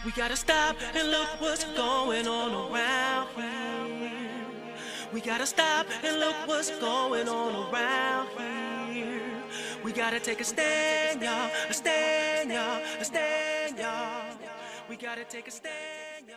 We gotta stop and look what's going on around here. We gotta stop and look what's going on around here. We gotta take a stand, y'all, a stand, y'all, a stand, y'all. We gotta take a stand, y'all.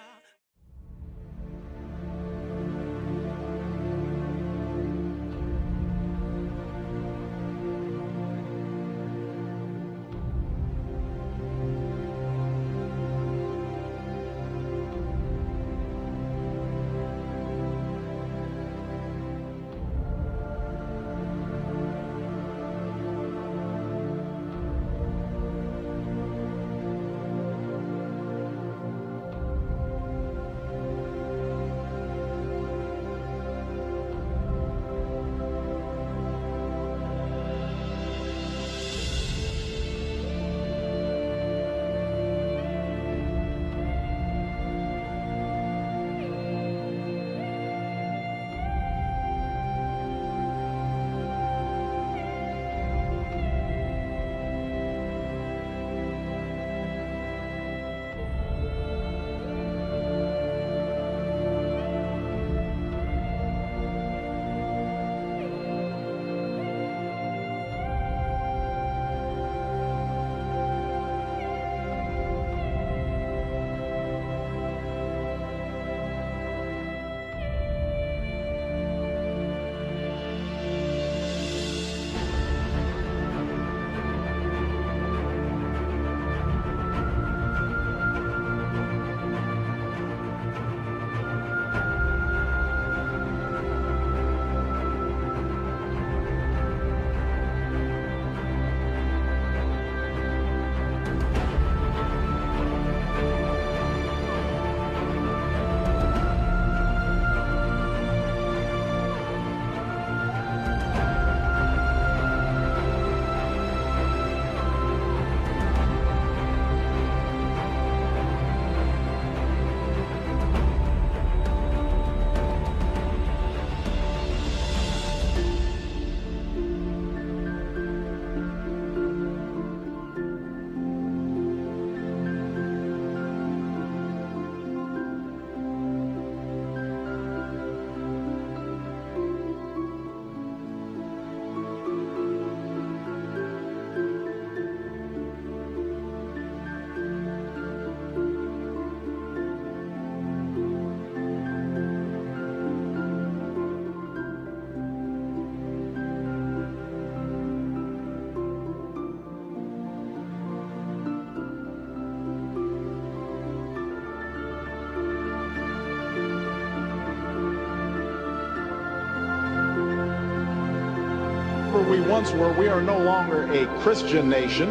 We once were, we are no longer a Christian nation.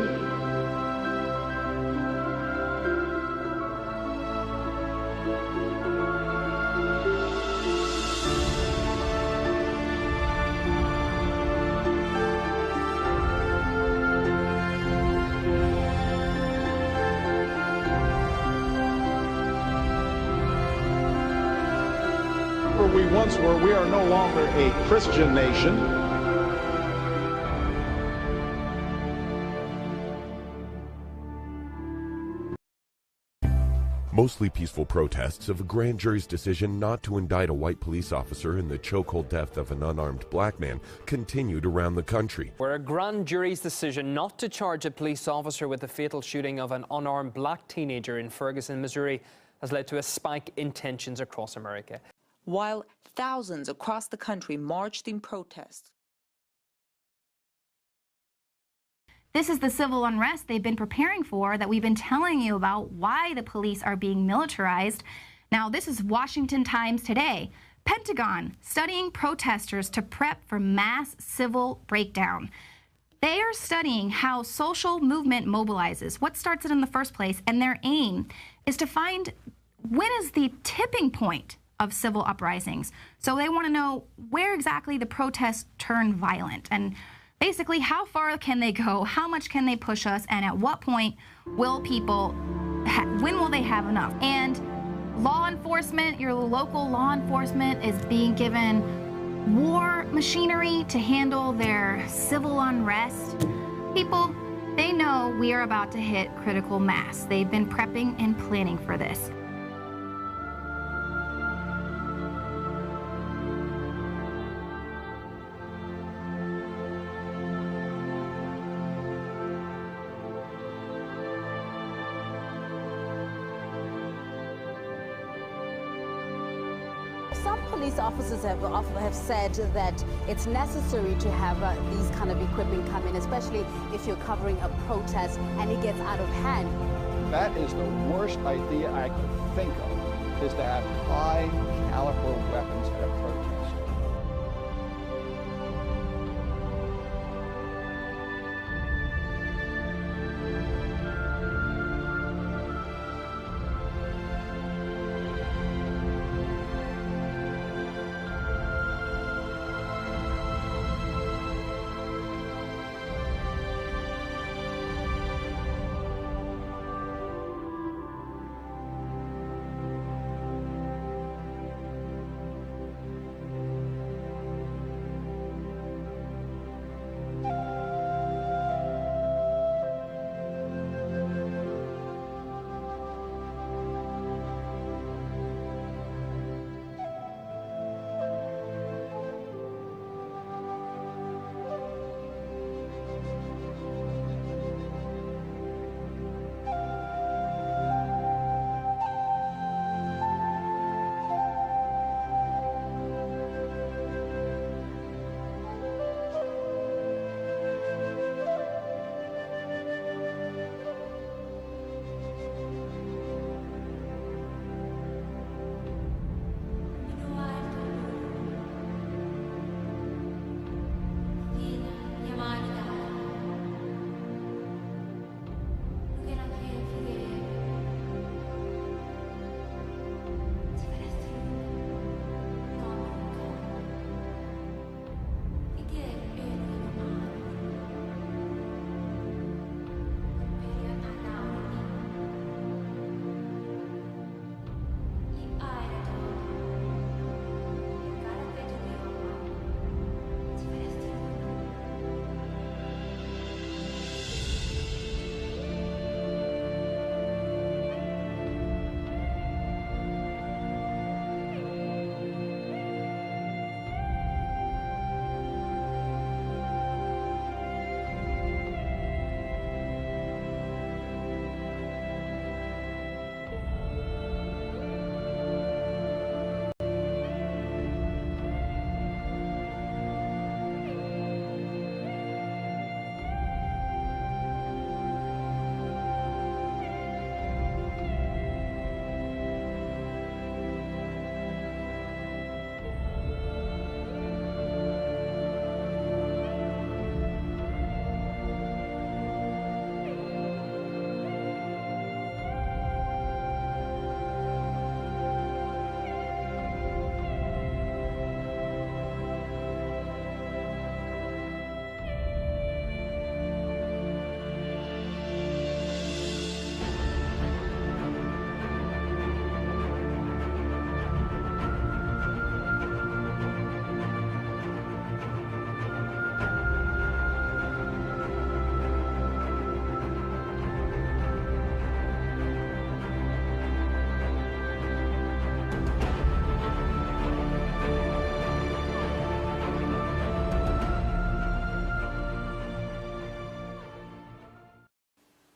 Where we once were, we are no longer a Christian nation. Mostly peaceful protests of a grand jury's decision not to indict a white police officer in the chokehold death of an unarmed black man continued around the country. Where a grand jury's decision not to charge a police officer with the fatal shooting of an unarmed black teenager in Ferguson, Missouri, has led to a spike in tensions across America. While thousands across the country marched in protest. This is the civil unrest they've been preparing for, that we've been telling you about, why the police are being militarized. Now, this is Washington Times today. Pentagon studying protesters to prep for mass civil breakdown. They are studying how social movement mobilizes, what starts it in the first place, and their aim is to find when is the tipping point of civil uprisings. So they want to know where exactly the protests turn violent, and basically how far can they go, how much can they push us, and at what point will people, when will they have enough? And law enforcement, your local law enforcement is being given war machinery to handle their civil unrest. People, They know we are about to hit critical mass. They've been prepping and planning for this. Some police officers have said that it's necessary to have these kind of equipment come in, especially if you're covering a protest and it gets out of hand. That is the worst idea I could think of, is to have high caliber weapons at a protest.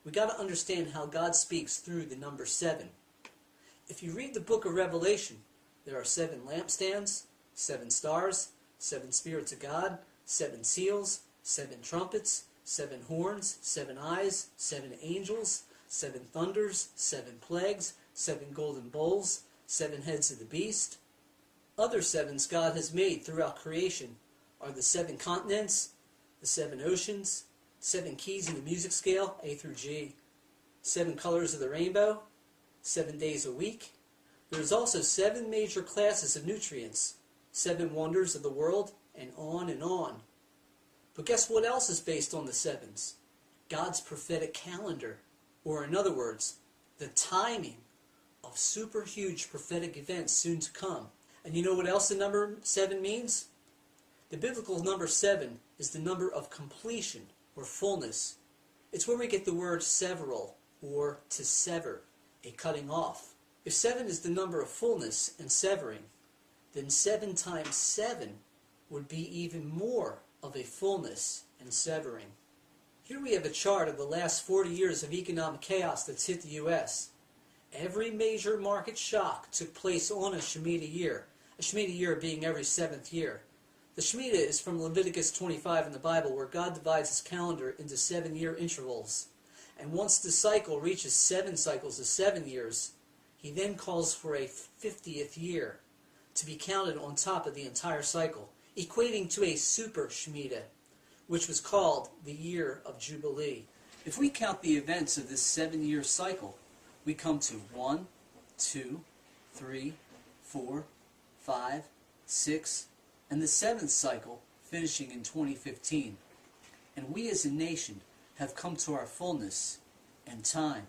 We got to understand how God speaks through the number 7. If you read the book of Revelation, there are 7 lampstands, 7 stars, 7 spirits of God, 7 seals, 7 trumpets, 7 horns, 7 eyes, 7 angels, 7 thunders, 7 plagues, 7 golden bowls, 7 heads of the beast. Other 7s God has made throughout creation are the 7 continents, the 7 oceans, 7 keys in the music scale, A through G, 7 colors of the rainbow, 7 days a week. There's also 7 major classes of nutrients, 7 wonders of the world, and on and on. But guess what else is based on the 7s? God's prophetic calendar, or in other words, the timing of super huge prophetic events soon to come. And you know what else the number 7 means? The biblical number 7 is the number of completion or fullness. It's where we get the word several, or to sever, a cutting off. If 7 is the number of fullness and severing, then 7 times 7 would be even more of a fullness and severing. Here we have a chart of the last 40 years of economic chaos that's hit the U.S. Every major market shock took place on a Shemitah year, a Shemitah year being every 7th year. The Shemitah is from Leviticus 25 in the Bible, where God divides his calendar into 7-year intervals. And once the cycle reaches 7 cycles of 7 years, he then calls for a 50th year to be counted on top of the entire cycle, equating to a super Shemitah, which was called the Year of Jubilee. If we count the events of this 7-year cycle, we come to 1, 2, 3, 4, 5, 6, and the 7th cycle finishing in 2015. And we as a nation have come to our fullness and time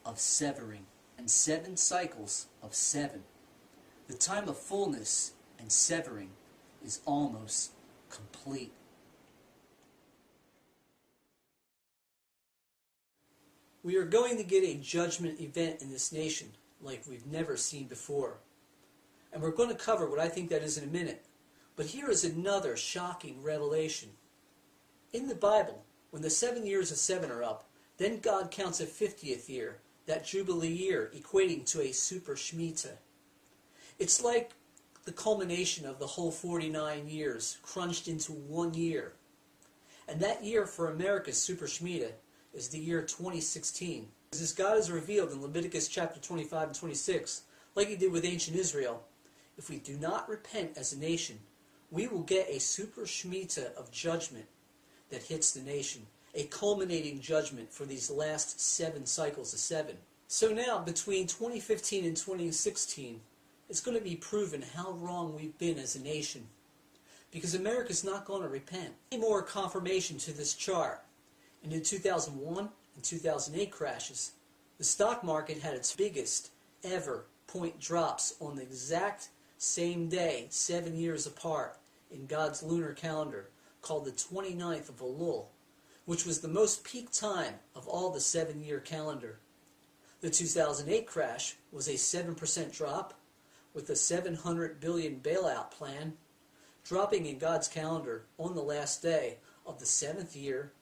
of severing, and 7 cycles of 7. The time of fullness and severing is almost complete. We are going to get a judgment event in this nation like we've never seen before. And we're going to cover what I think that is in a minute. But here is another shocking revelation. In the Bible, when the 7 years of 7 are up, then God counts a 50th year, that Jubilee year, equating to a super Shemitah. It's like the culmination of the whole 49 years crunched into 1 year. And that year for America's super Shemitah is the year 2016. As God is revealed in Leviticus chapter 25 and 26, like he did with ancient Israel, if we do not repent as a nation, we will get a super Shemitah of judgment that hits the nation, a culminating judgment for these last 7 cycles of 7. So now, between 2015 and 2016, it's going to be proven how wrong we've been as a nation, because America's not going to repent. Any more confirmation to this chart. And in 2001 and 2008 crashes, the stock market had its biggest ever point drops on the exact same day, 7 years apart, in God's lunar calendar, called the 29th of Elul, which was the most peak time of all the 7-year calendar. The 2008 crash was a 7% drop, with a $700 billion bailout plan, dropping in God's calendar on the last day of the 7th year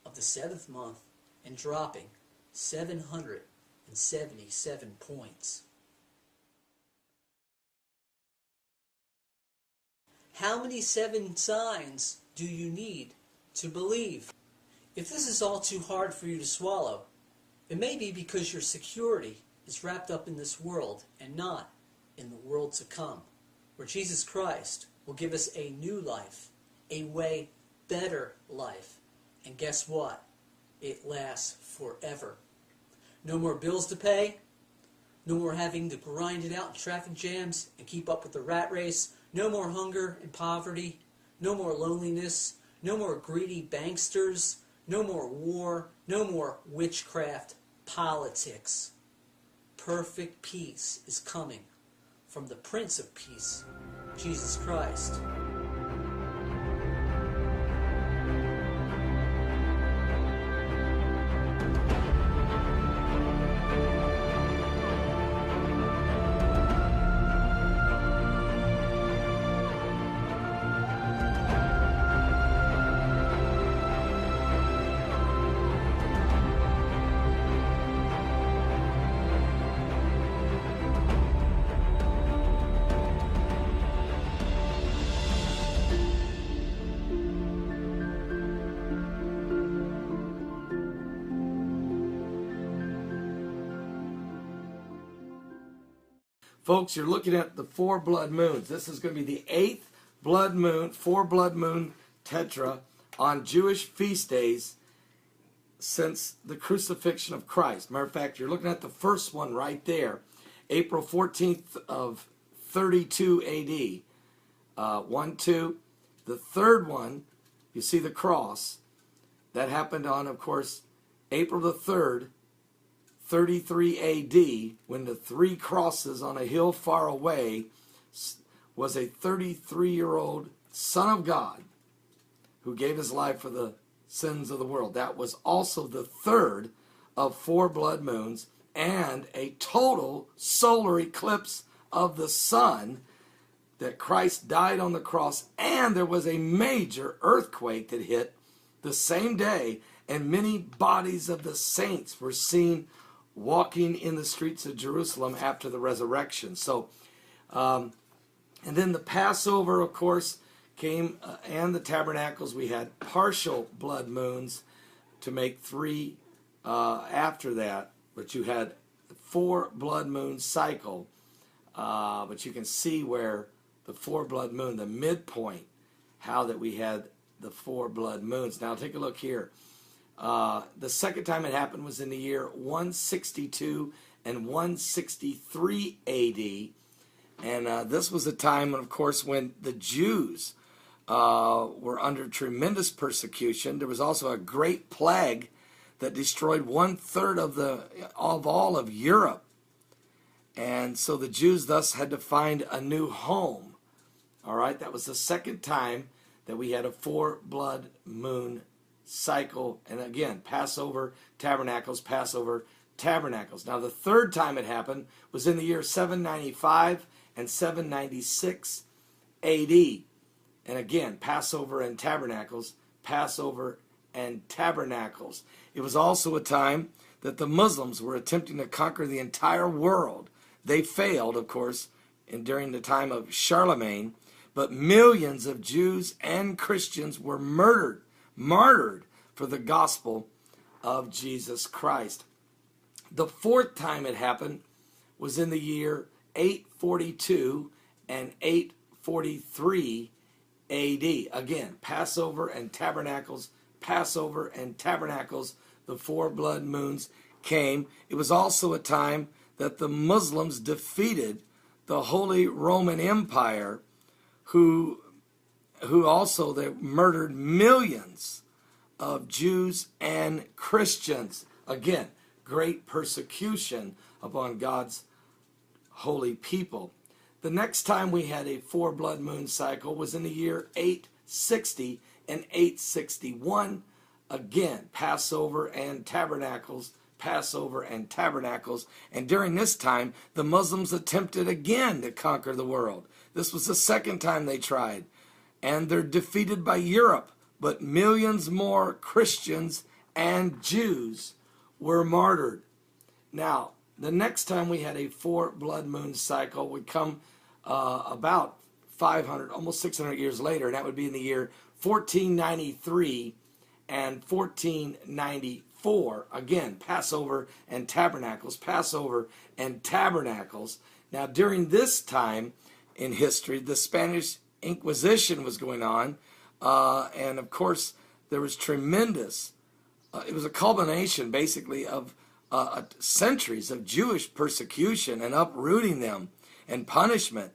of the 7th month, and dropping 777 points. How many 7 signs do you need to believe? If this is all too hard for you to swallow, it may be because your security is wrapped up in this world and not in the world to come, where Jesus Christ will give us a new life, a way better life. And guess what? It lasts forever. No more bills to pay, no more having to grind it out in traffic jams and keep up with the rat race, no more hunger and poverty, no more loneliness, no more greedy banksters, no more war, no more witchcraft politics. Perfect peace is coming from the Prince of Peace, Jesus Christ. Folks, you're looking at the 4 blood moons. This is going to be the 8th blood moon, 4 blood moon tetra on Jewish feast days since the crucifixion of Christ. Matter of fact, you're looking at the first one right there, April 14th of 32 AD. 1, 2. The third one, you see the cross. That happened on, of course, April the 3rd, 33 AD, when the 3 crosses on a hill far away was a 33-year-old Son of God who gave his life for the sins of the world. That was also the third of 4 blood moons and a total solar eclipse of the sun, that Christ died on the cross, and there was a major earthquake that hit the same day, and many bodies of the saints were seen walking in the streets of Jerusalem after the resurrection. So, and then the Passover, of course, came, and the tabernacles. We had partial blood moons to make 3 after that, but you had 4 blood moon cycle. But you can see where the 4 blood moon, the midpoint, how that we had the 4 blood moons. Now take a look here. The second time it happened was in the year 162 and 163 AD. And this was a time, of course, when the Jews were under tremendous persecution. There was also a great plague that destroyed 1/3 of all of Europe. And so the Jews thus had to find a new home. All right, that was the second time that we had a 4 blood moon cycle. And again, Passover, Tabernacles, Passover, Tabernacles. Now the third time it happened was in the year 795 and 796 AD. And again, Passover and Tabernacles, Passover and Tabernacles. It was also a time that the Muslims were attempting to conquer the entire world. They failed, of course, during the time of Charlemagne, but millions of Jews and Christians were martyred for the gospel of Jesus Christ. The fourth time it happened was in the year 842 and 843 AD. Again, Passover and Tabernacles, Passover and Tabernacles, the 4 blood moons came. It was also a time that the Muslims defeated the Holy Roman Empire, who also they murdered millions of Jews and Christians. Again, great persecution upon God's holy people. The next time we had a 4 blood moon cycle was in the year 860 and 861. Again, Passover and Tabernacles, Passover and Tabernacles. And during this time, the Muslims attempted again to conquer the world. This was the second time they tried. And they're defeated by Europe. But millions more Christians and Jews were martyred. Now, the next time we had a 4 blood moon cycle would come about 500, almost 600 years later, and that would be in the year 1493 and 1494. Again, Passover and Tabernacles, Passover and Tabernacles. Now, during this time in history, the Spanish Inquisition was going on, and of course, there was tremendous, it was a culmination, basically, of centuries of Jewish persecution and uprooting them and punishment,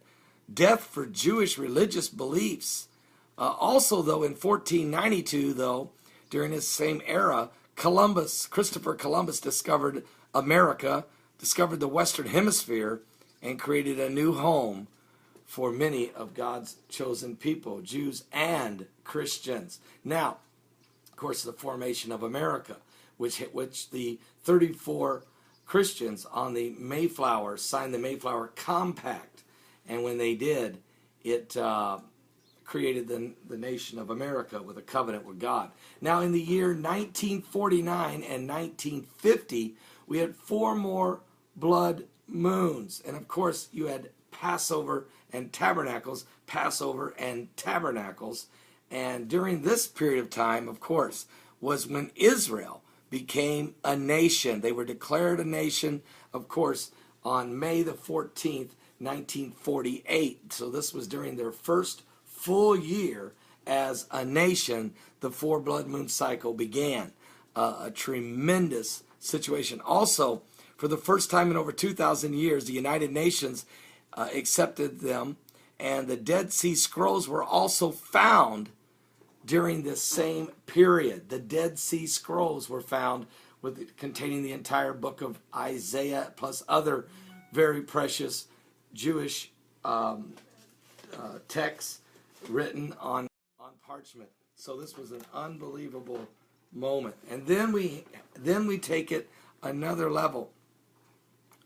death for Jewish religious beliefs. Also, though, in 1492, though, during this same era, Christopher Columbus discovered America, discovered the Western Hemisphere, and created a new home for many of God's chosen people, Jews and Christians. Now, of course, the formation of America, which the 34 Christians on the Mayflower signed the Mayflower Compact. And when they did, it created the nation of America with a covenant with God. Now, in the year 1949 and 1950, we had 4 more blood moons. And of course, you had Passover and Tabernacles, Passover and Tabernacles. And during this period of time, of course, was when Israel became a nation. They were declared a nation, of course, on May the 14th, 1948. So this was during their first full year as a nation. The 4 blood moon cycle began. A tremendous situation. Also, for the first time in over 2,000 years, the United Nations accepted them, and the Dead Sea Scrolls were also found during this same period. The Dead Sea Scrolls were found containing the entire book of Isaiah, plus other very precious Jewish texts written on parchment. So this was an unbelievable moment. And then we take it another level.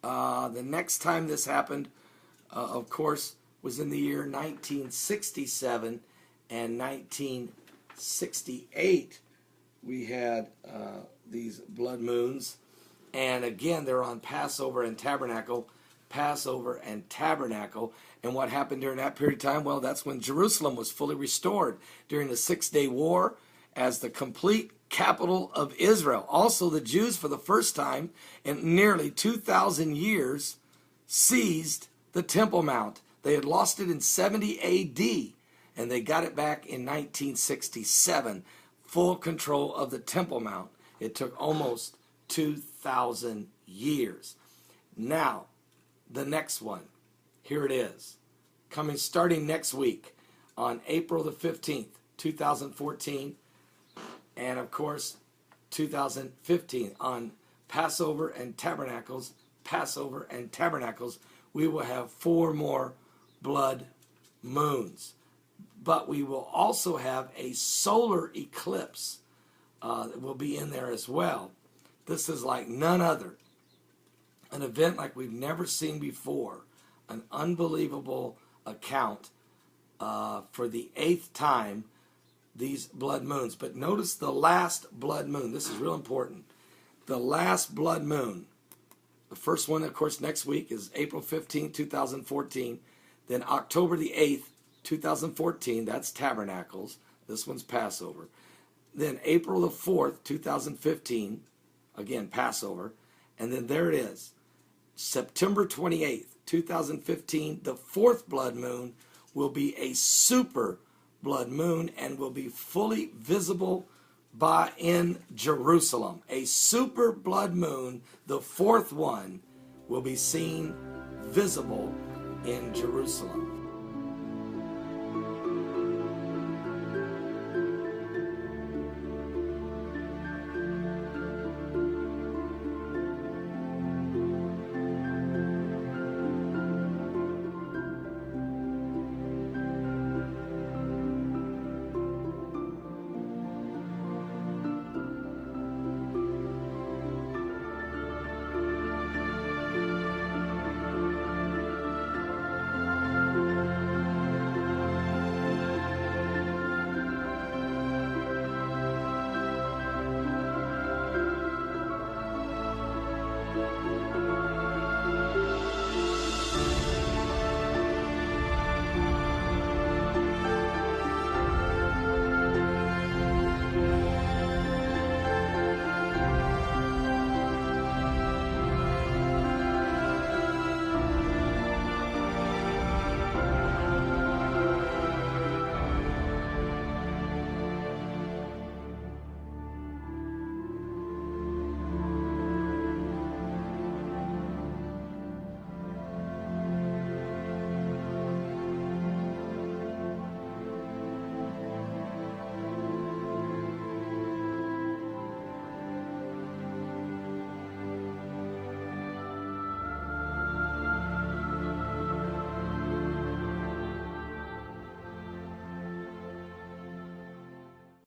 The next time this happened, of course, was in the year 1967 and 1968. We had these blood moons, and again, they're on Passover and Tabernacle. Passover and Tabernacle. And what happened during that period of time? Well, that's when Jerusalem was fully restored during the 6-day war as the complete capital of Israel. Also, the Jews, for the first time in nearly 2,000 years, seized the Temple Mount. They had lost it in 70 A.D., and they got it back in 1967. Full control of the Temple Mount. It took almost 2,000 years. Now, the next one, here it is, starting next week on April the 15th, 2014, and of course 2015 on Passover and Tabernacles, we will have 4 more blood moons. But we will also have a solar eclipse that will be in there as well. This is like none other. An event like we've never seen before. An unbelievable account for the 8th time, these blood moons. But notice the last blood moon. This is real important. The last blood moon. The first one, of course, next week is April 15, 2014. Then October the 8th, 2014, that's Tabernacles. This one's Passover. Then April the 4th, 2015, again, Passover. And then there it is. September 28th, 2015, the 4th blood moon will be a super blood moon and will be fully visible in Jerusalem. A super blood moon, the 4th one, will be seen visible in Jerusalem.